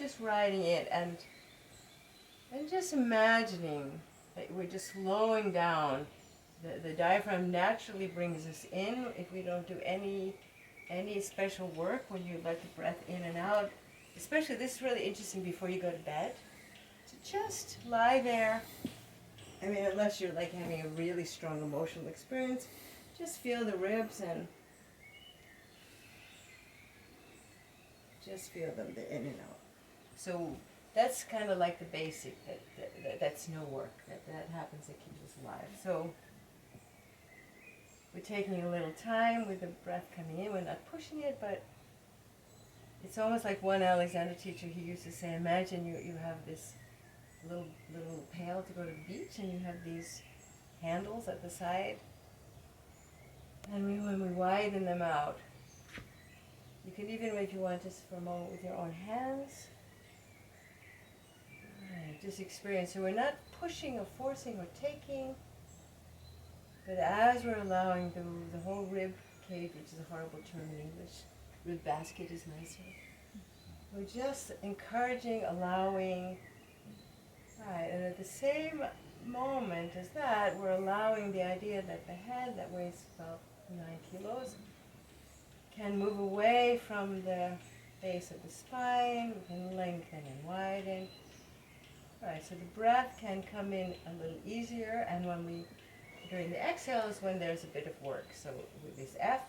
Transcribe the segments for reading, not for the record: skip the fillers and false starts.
just riding it and just imagining that we're just slowing down. The diaphragm naturally brings us in if we don't do any special work when you let the breath in and out. Especially, this is really interesting before you go to bed, to just lie there. I mean, unless you're like having a really strong emotional experience, just feel the ribs and just feel them in and out. So that's kind of like the basic, that's no work, that happens, that keeps us alive. So we're taking a little time with the breath coming in. We're not pushing it, but it's almost like one Alexander teacher, he used to say, imagine you have this little pail to go to the beach, and you have these handles at the side. And when we widen them out, you can even, if you want, just for a moment with your own hands, just experience. So we're not pushing or forcing or taking, but as we're allowing the whole rib cage, which is a horrible term in English, rib basket is nicer. We're just encouraging, allowing, right, and at the same moment as that, we're allowing the idea that the head, that weighs about 9 kilos, can move away from the base of the spine. We can lengthen and widen. Right, so the breath can come in a little easier, and during the exhale is when there's a bit of work. So with this F,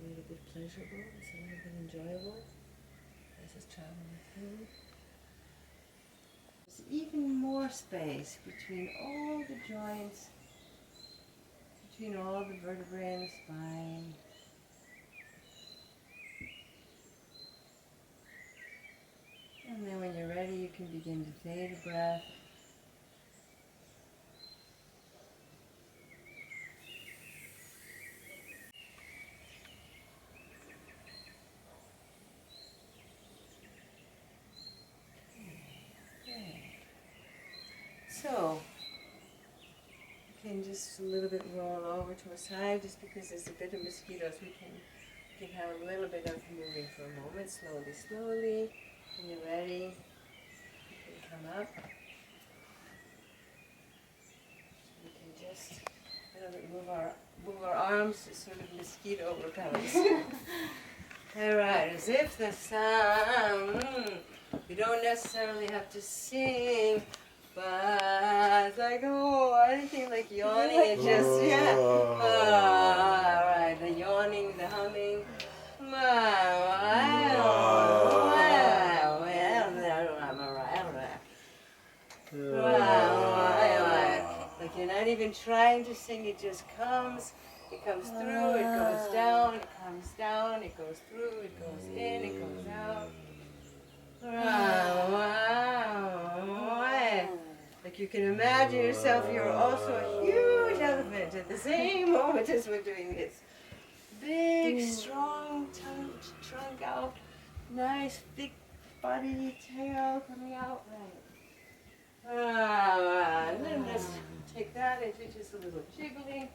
a little bit pleasurable, it's a little bit enjoyable. This is traveling through. There's even more space between all the joints, between all the vertebrae in the spine. And then when you're ready, you can begin to fade the breath. So, you can just a little bit roll over to a side, just because there's a bit of mosquitoes. We can have a little bit of moving for a moment, slowly. When you're ready, you can come up. We can just a little bit move our arms, sort of mosquito repellents. All right, as if the sound, you don't necessarily have to sing. But like, anything like yawning, it just, yeah. Alright, the yawning, the humming. Like you're not even trying to sing, it just comes. It comes through, it goes down, it comes down, it goes through, it goes in, it goes out. Like Like you can imagine yourself, you're also a huge elephant at the same moment as we're doing this. Big, strong trunk out, nice, thick body, tail coming out. Right. And then let's take that into just a little jiggling.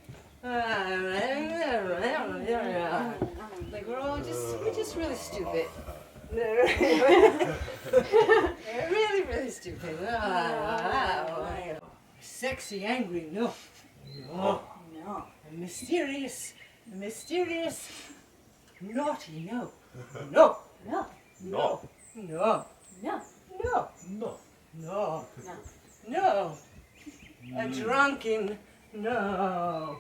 Like we're just really stupid. Really stupid. Sexy, angry, no. And mysterious, naughty, no. No. A drunken, no.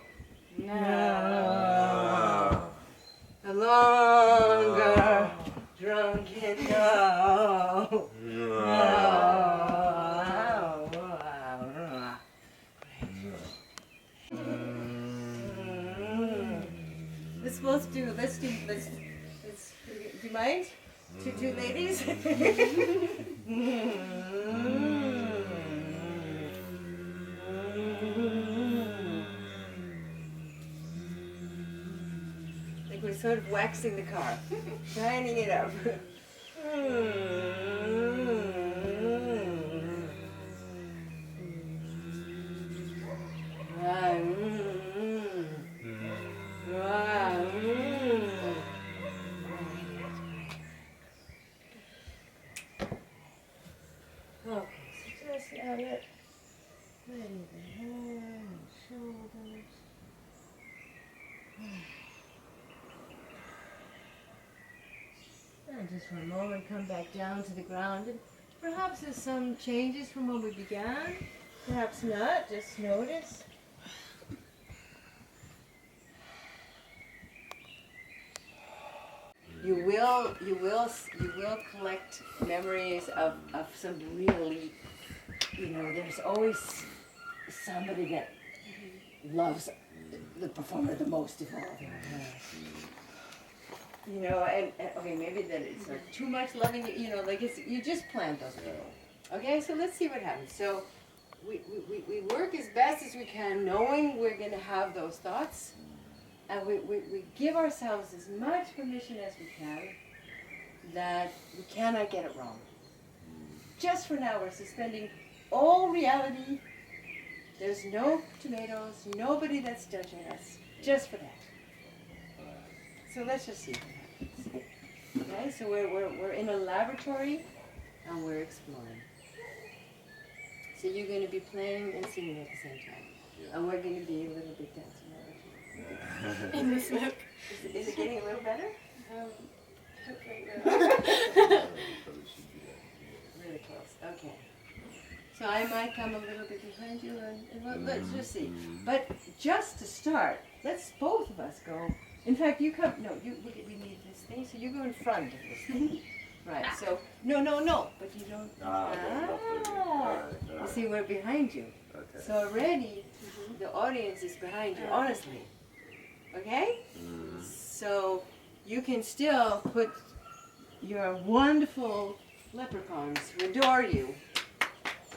A longer, drunken, no. Let's do you mind? Two ladies? Like we're sort of waxing the car, shining it up. Letting the hair and shoulders. And just for a moment, come back down to the ground. And perhaps there's some changes from when we began. Perhaps not. Just notice. You will collect memories of some really. There's always somebody that loves the performer the most of all. And okay, maybe that it's like too much loving, like you just plant those people. Okay, so let's see what happens. So we work as best as we can, knowing we're going to have those thoughts, and we give ourselves as much permission as we can that we cannot get it wrong. Just for now, we're suspending all reality. There's no tomatoes, nobody that's judging us, just for that. So let's just see what happens. Okay, so we're in a laboratory and we're exploring. So you're going to be playing and singing at the same time. Yeah. And we're going to be a little bit dancing around. In the smoke. Is it getting a little better? Hopefully Really close. Okay. So I might come a little bit behind you, and let's just see. But just to start, let's both of us go. In fact, you come. No, we need this thing, so you go in front of this thing. Right. So no. But you don't. You see, we're behind you. Okay. So already, the audience is behind you. Honestly. Okay. So you can still put your wonderful leprechauns who adore you.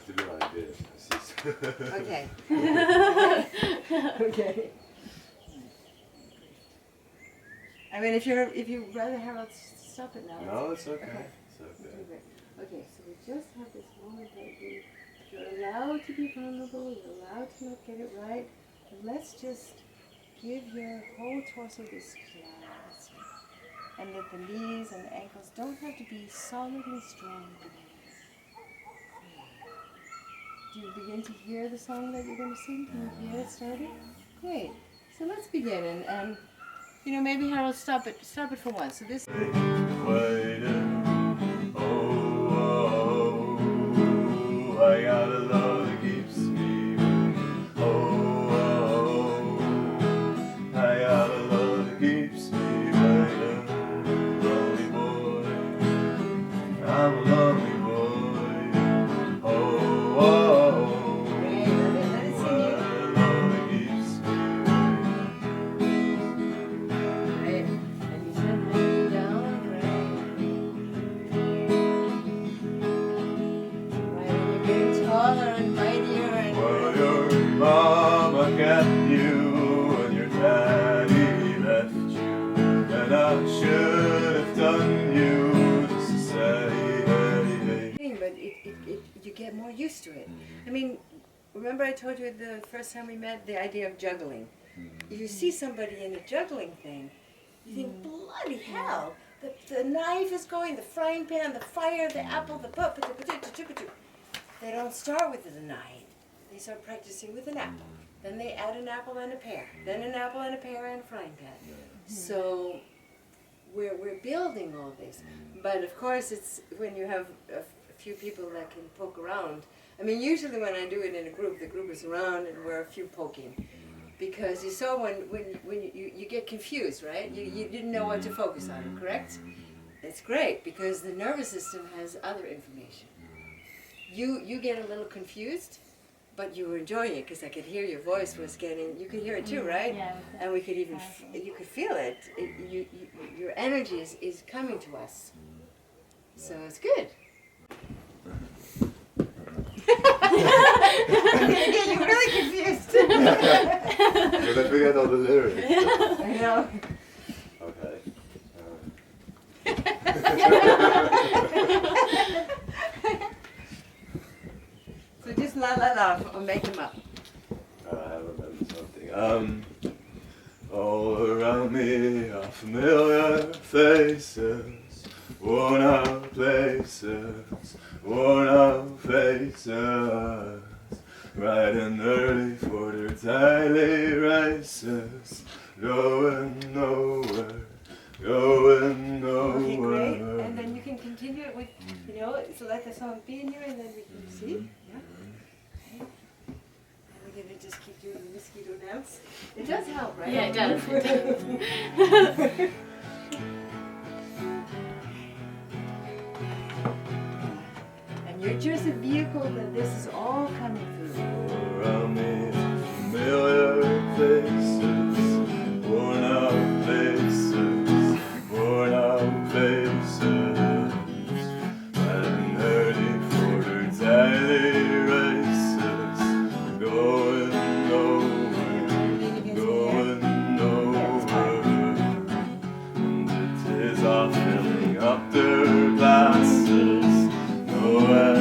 That's a good idea. Okay. Okay. I mean, if you rather Harold, stop it now. No, it's okay. Okay. It's okay. Okay, so we just have this moment that you're allowed to be vulnerable, you're allowed to not get it right, and let's just give your whole torso this class, and that the knees and the ankles don't have to be solid and strong. Do you begin to hear the song that you're going to sing? Can you hear it starting? Great. So let's begin, and maybe Harold, stop it for once. So this. I got a love that keeps me waiting. I got a love that keeps me waiting. Lonely boy, I'm a lonely boy. Great, let it sing you. A love that keeps me waiting. Great. And you said lay down, right? more used to it. I mean, remember I told you the first time we met, the idea of juggling. If you see somebody in a juggling thing, you think, bloody hell, the knife is going, the frying pan, the fire, the apple, the they don't start with the knife. They start practicing with an apple. Then they add an apple and a pear. Then an apple and a pear and a frying pan. So we're building all this. But of course, it's when you have a few people that can poke around. I mean, usually when I do it in a group, the group is around and we're a few poking. Because you saw when you get confused, right? You didn't know what to focus on, correct? It's great because the nervous system has other information. You get a little confused, but you were enjoying it because I could hear your voice was getting, you could hear it too, right? Yeah. And we could even, you could feel it. Your energy is coming to us. So it's good. You're really confused. Because I forget all the lyrics. I know. Okay. So just la la la or make them up. I remember something. All around me are familiar faces, worn out places, worn out faces, riding early for their daily races, going nowhere, going nowhere. Okay, great. And then you can continue it with, so let the song be in you and then we can see. Yeah. Okay. And we're going to just keep doing the mosquito dance. It does help, right? Yeah, it does. And you're just a vehicle that this is all coming through. Around me, familiar faces, worn out places, worn out faces, riding early for their daily races, going nowhere, going nowhere. And the days are filling up their glasses, no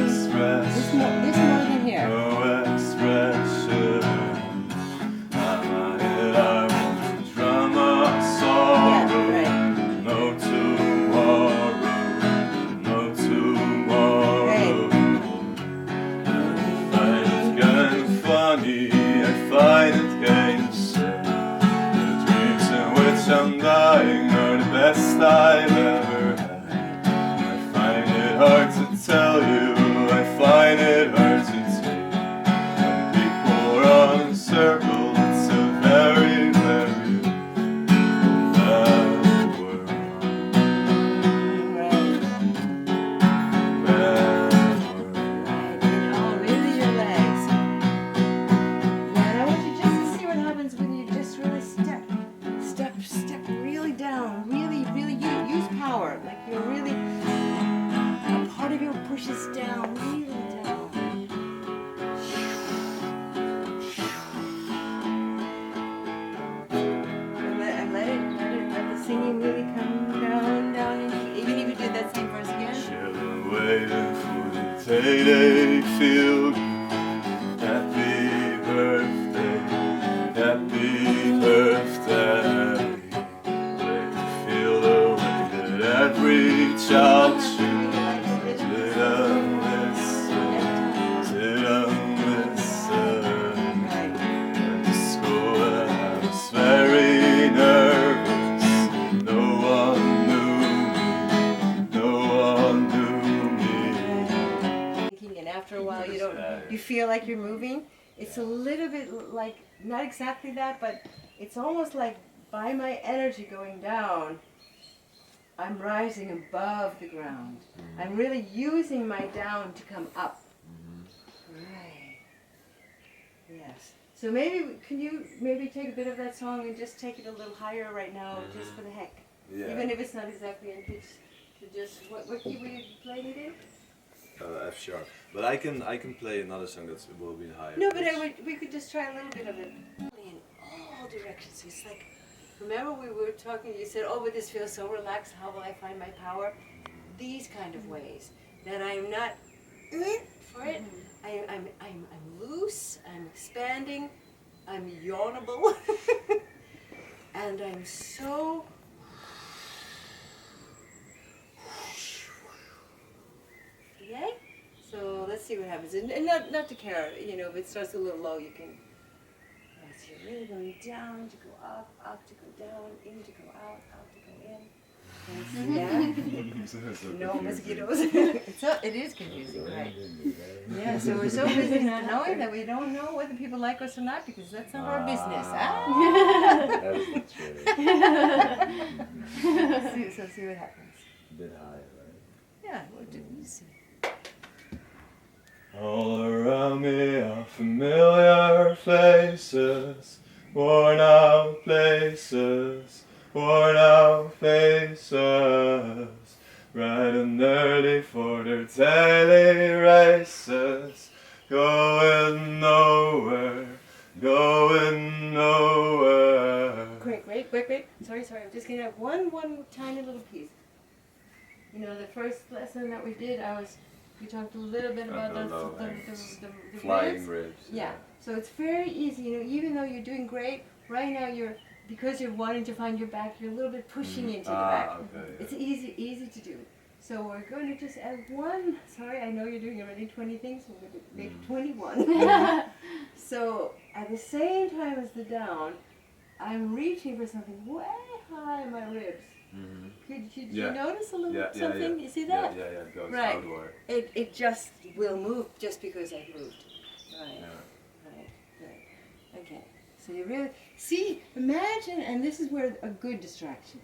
expression. This more than here. No expression. I'm here, I want to drown my sorrow. Yeah, No tomorrow, no tomorrow. I find it kinda funny, I find it kinda sad. The dreams in which I'm dying are the best I've ever had. I find it hard to tell you, I find it hard to take. When people run in circles, it's a very, very bad world. Right. Bad world. Oh, really your legs. Yeah, and I want you just to see what happens when you just really step really down, really use power. Like you're really, a part of you pushes down, really down. And let the singing really come down. And even if you do that same verse again. Children waiting for the day they feel good. Happy birthday, happy birthday. They feel the way that every child should. Didn't listen. Went to school and I was very nervous. No one knew me. And after a while, you feel like you're moving. It's a little bit like, not exactly that, but it's almost like by my energy going down, I'm rising above the ground. I'm really using my down to come up. Right. Yes. So can you take a bit of that song and just take it a little higher right now, just for the heck? Yeah. Even if it's not exactly in pitch. To just, what key were you playing it in? F sharp. But I can play another song that will be higher. No, but we could just try a little bit of it. In all directions. It's like, remember we were talking, you said, oh, but this feels so relaxed, how will I find my power? These kind of ways. That I'm not for it. I'm loose, I'm expanding, I'm yawnable, and I'm so yay. So let's see what happens. And not to care, you know, if it starts a little low, you can. So you're really going down to go up, up to go down, in to go out to go in. Yeah. No mosquitoes. It is confusing, right? Yeah, so we're so busy not knowing that we don't know whether people like us or not because that's not our business. So see what happens. A bit higher, right? Yeah, we'll do this. All around me are familiar faces, worn out places, worn out faces, bright and early for their daily races, going nowhere, going nowhere. Great. Sorry, I'm just gonna have one tiny little piece. You know, the first lesson that we did, we talked a little bit about the flying ribs. Yeah, so it's very easy, you know, even though you're doing great, right now because you're wanting to find your back, you're a little bit pushing into the back. Okay, yeah. It's easy to do. So we're going to just add one, sorry, I know you're doing already 20 things, so we're going to make 21. So at the same time as the down, I'm reaching for something way high in my ribs. Mm-hmm. Could you notice a little something? Yeah. You see that? Yeah, it goes right. outward. It just will move just because I moved. Right. Yeah. Right. Okay. So you really see, imagine, and this is where a good distraction.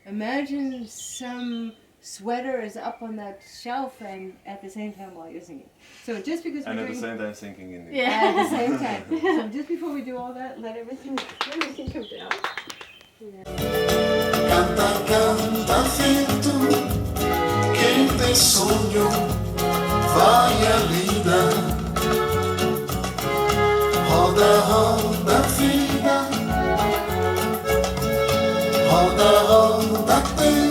Imagine some sweater is up on that shelf and at the same time while you're singing. So just because we're and at doing the same time sinking in the at the same time. So just before we do all that, let everything come down. Canta, canta, vento, quem tem sonho vai a lida. Roda, roda, vida. Roda, roda, tempo.